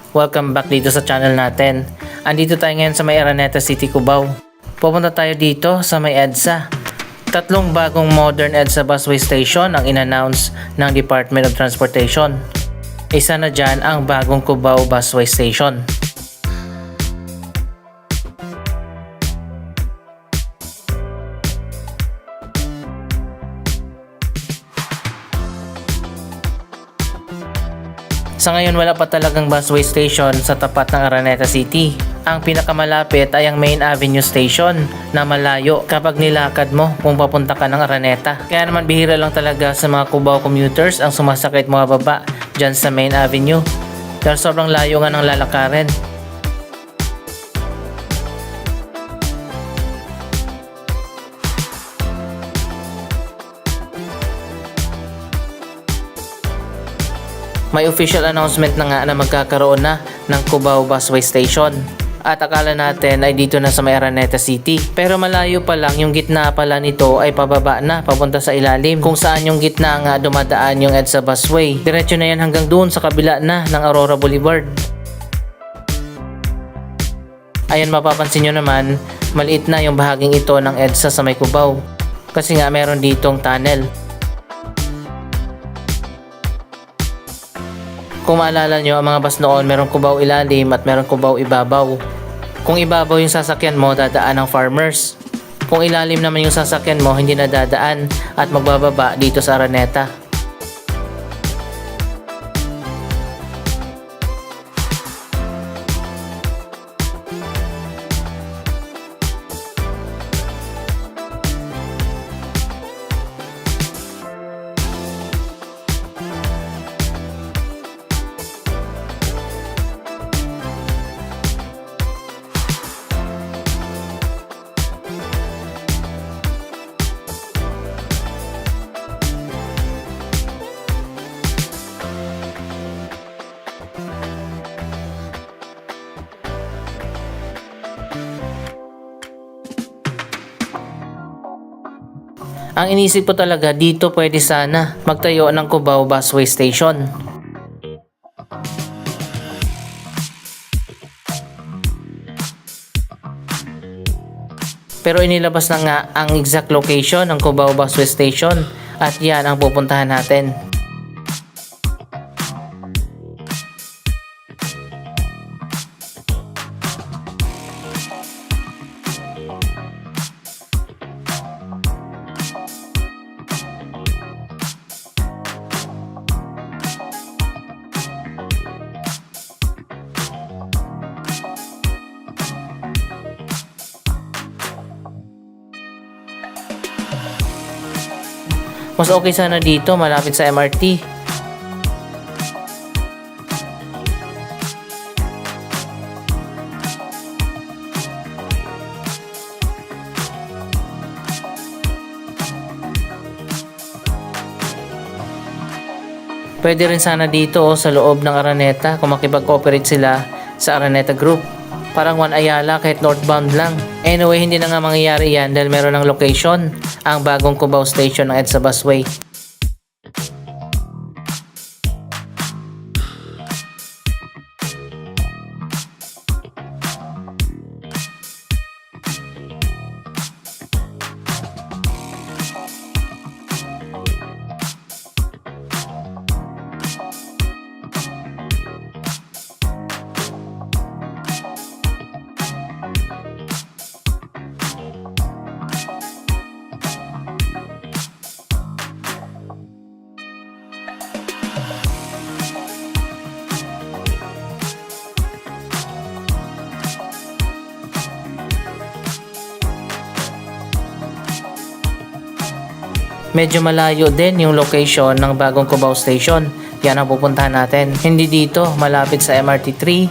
Welcome back dito sa channel natin. Andito tayo ngayon sa may Araneta City, Cubao. Pupunta tayo dito sa may EDSA. Tatlong bagong modern EDSA busway station ang in-announce ng Department of Transportation. Isa na dyan ang bagong Cubao Busway Station. Sa ngayon wala pa talagang busway station sa tapat ng Araneta City. Ang pinakamalapit ay ang Main Avenue Station na malayo kapag nilakad mo kung papunta ka ng Araneta. Kaya naman bihira lang talaga sa mga Cubao commuters ang sumasakit mga baba dyan sa Main Avenue. Dahil sobrang layo nga ng lalakarin. May official announcement na nga na magkakaroon na ng Cubao Busway Station. At akala natin ay dito na sa may Araneta City. Pero malayo pa lang, yung gitna pala nito ay pababa na, papunta sa ilalim. Kung saan yung gitna nga dumadaan yung EDSA Busway. Diretso na yan hanggang doon sa kabila na ng Aurora Boulevard. Ayan, mapapansin nyo naman, maliit na yung bahaging ito ng EDSA sa may Cubao. Kasi nga meron ditong tunnel. Kung maalala nyo, ang mga bus noon merong Cubao ilalim at merong Cubao ibabaw. Kung ibabaw yung sasakyan mo, dadaan ng farmers. Kung ilalim naman yung sasakyan mo, hindi na dadaan at magbababa dito sa Araneta. Ang inisip ko talaga, dito pwede sana magtayo ng Cubao Busway Station. Pero inilabas na nga ang exact location ng Cubao Busway Station at yan ang pupuntahan natin. Mas okay sana dito, malapit sa MRT. Pwede rin sana dito sa loob ng Araneta kung makipag-cooperate sila sa Araneta Group. Parang One Ayala kahit northbound lang. Anyway, hindi na nga mangyayari yan dahil meron ng location ang bagong Cubao Station ng EDSA Busway. Medyo malayo din yung location ng bagong Cubao Station. Yan ang pupuntahan natin. Hindi dito, malapit sa MRT 3.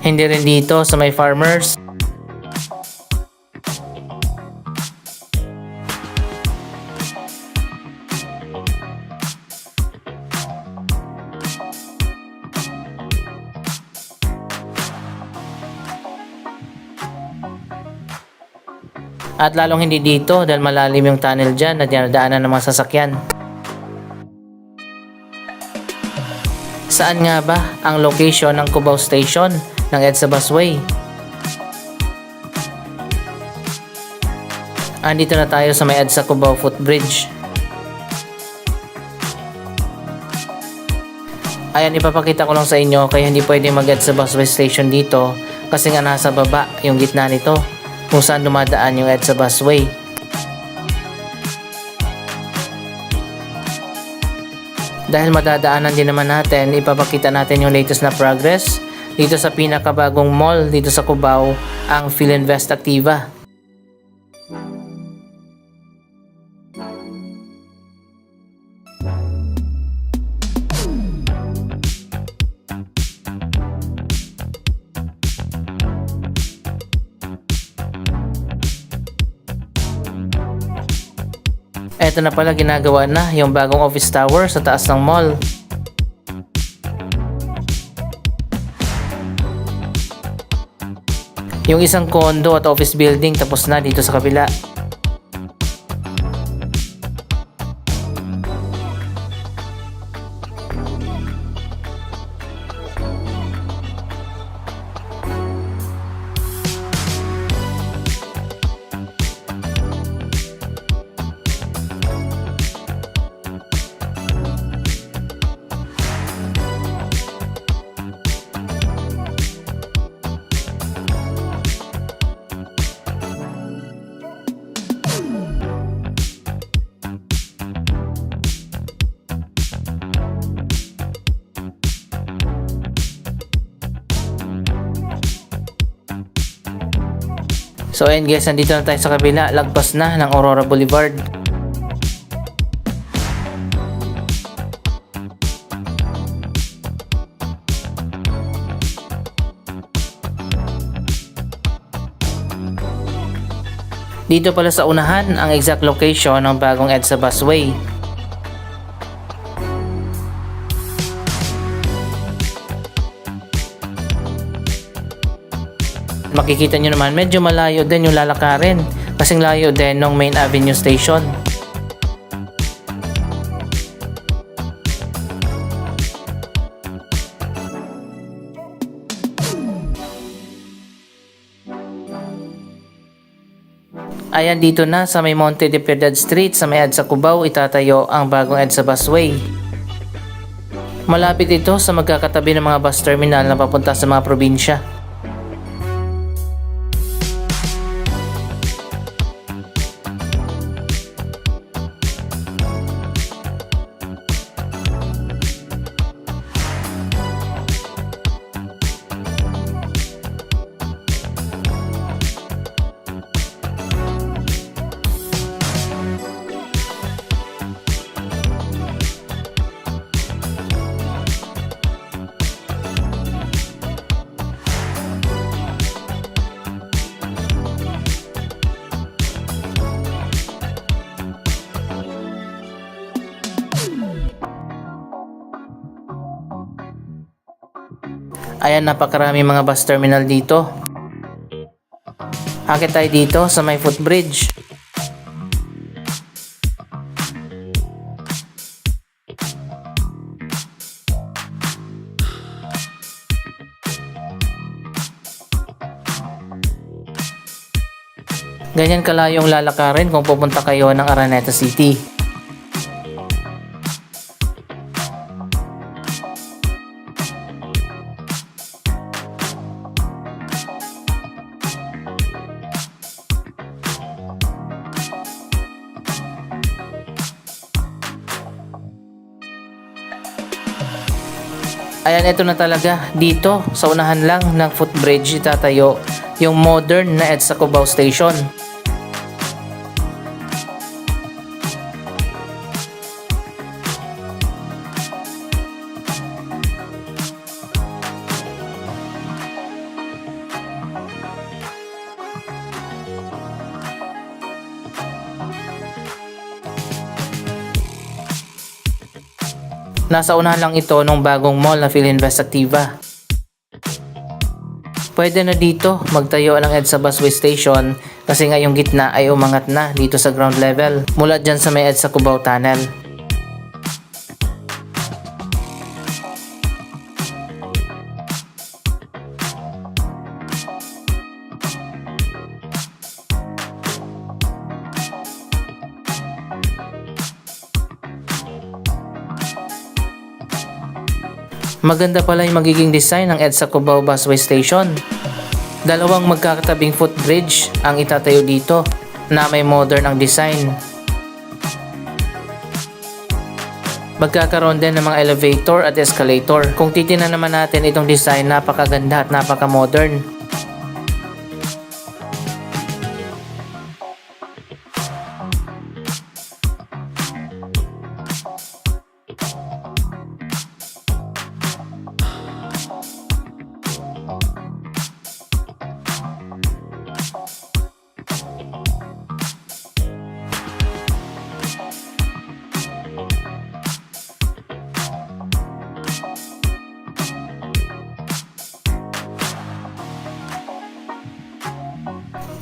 Hindi rin dito sa may farmers. At lalong hindi dito dahil malalim yung tunnel dyan na dinadaanan ng mga sasakyan. Saan nga ba ang location ng Cubao Station ng EDSA Busway? Andito na tayo sa may EDSA Cubao Footbridge. Ayan, ipapakita ko lang sa inyo kaya hindi pwede mag-EDSA Busway Station dito kasi nga nasa baba yung gitna nito kung saan dumadaan yung EDSA Busway. Dahil madadaanan din naman natin, ipapakita natin yung latest na progress dito sa pinakabagong mall dito sa Cubao, ang Philinvest Activa. Eto na pala, ginagawa na yung bagong office tower sa taas ng mall. Yung isang condo at office building tapos na dito sa kabila. So ayun guys, nandito na tayo sa kabila, lagpas na ng Aurora Boulevard. Dito pala sa unahan ang exact location ng bagong EDSA Busway. Makikita nyo naman medyo malayo din yung lalakarin kasing layo din ng Main Avenue Station. Ayan, dito na sa may Monte de Piedad Street sa may EDSA Cubao itatayo ang bagong EDSA Busway. Malapit ito sa magkakatabi ng mga bus terminal na papunta sa mga probinsya. Ayan, napakarami mga bus terminal dito. Akit tayo dito sa may footbridge. Ganyan kalayo ang lalakarin kung pupunta kayo ng Araneta City. Ayan, ito na talaga. Dito, sa unahan lang ng footbridge, itatayo yung modern na EDSA Cubao Station. Nasa unahan lang ito ng bagong mall na Philinvest Activa. Pwede na dito magtayo ng EDSA busway station kasi nga yung gitna ay umangat na dito sa ground level mula dyan sa may EDSA Cubao Tunnel. Maganda pala yung magiging design ng EDSA Cubao Busway Station. Dalawang magkakatabing footbridge ang itatayo dito na may modern ang design. Magkakaroon din ng mga elevator at escalator. Kung titingnan naman natin itong design, napakaganda at napaka-modern.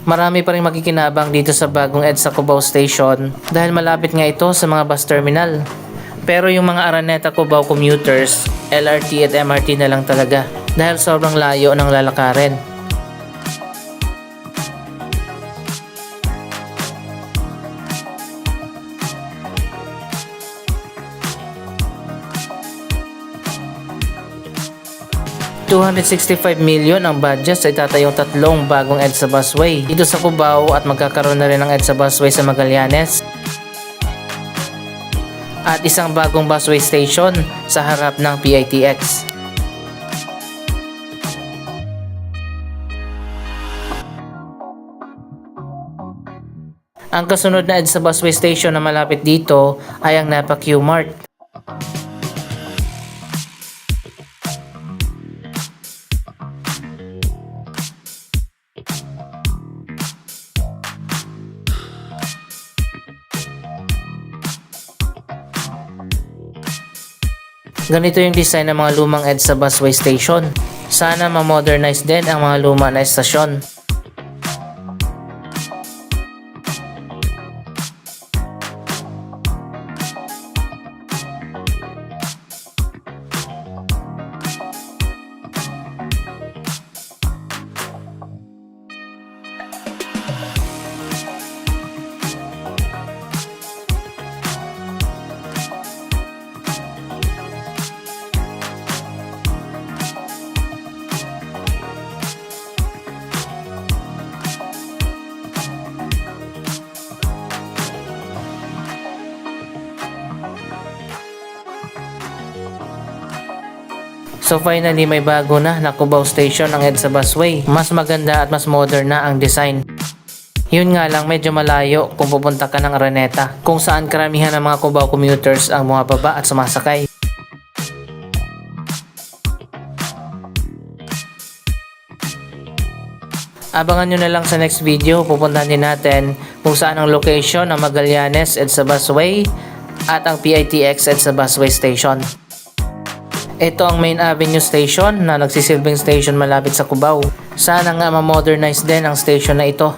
Marami pa rin makikinabang dito sa bagong EDSA Cubao Station dahil malapit nga ito sa mga bus terminal. Pero yung mga Araneta Cubao commuters, LRT at MRT na lang talaga dahil sobrang layo ng lalakarin. $265 million ang budget sa itatayong tatlong bagong EDSA busway dito sa Cubao at magkakaroon na rin ng EDSA busway sa Magallanes at isang bagong busway station sa harap ng PITX. Ang kasunod na EDSA busway station na malapit dito ay ang Napa Q-Mart. Ganito yung design ng mga lumang EDSA busway station. Sana ma-modernize din ang mga luma na estasyon. So finally may bago na Cubao Station ang EDSA busway. Mas maganda at mas modern na ang design. Yun nga lang medyo malayo kung pupunta ka ng Araneta kung saan karamihan ng mga Cubao commuters ang bumababa at sumasakay. Abangan nyo na lang sa next video, pupuntahan din natin kung saan ang location ng Magallanes EDSA busway at ang PITX EDSA busway station. Ito ang Main Avenue Station na nagsisilbing station malapit sa Cubao. Sana nga ma-modernize din ang station na ito.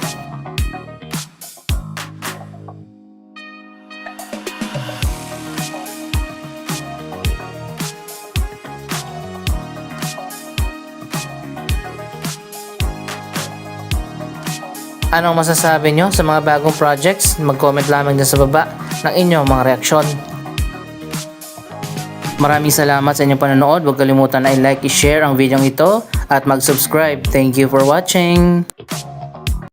Anong masasabi nyo sa mga bagong projects? Mag-comment lamang dyan sa baba ng inyong mga reaksyon. Maraming salamat sa inyong panonood. Huwag kalimutan na i-like, i-share ang video ito at mag-subscribe. Thank you for watching!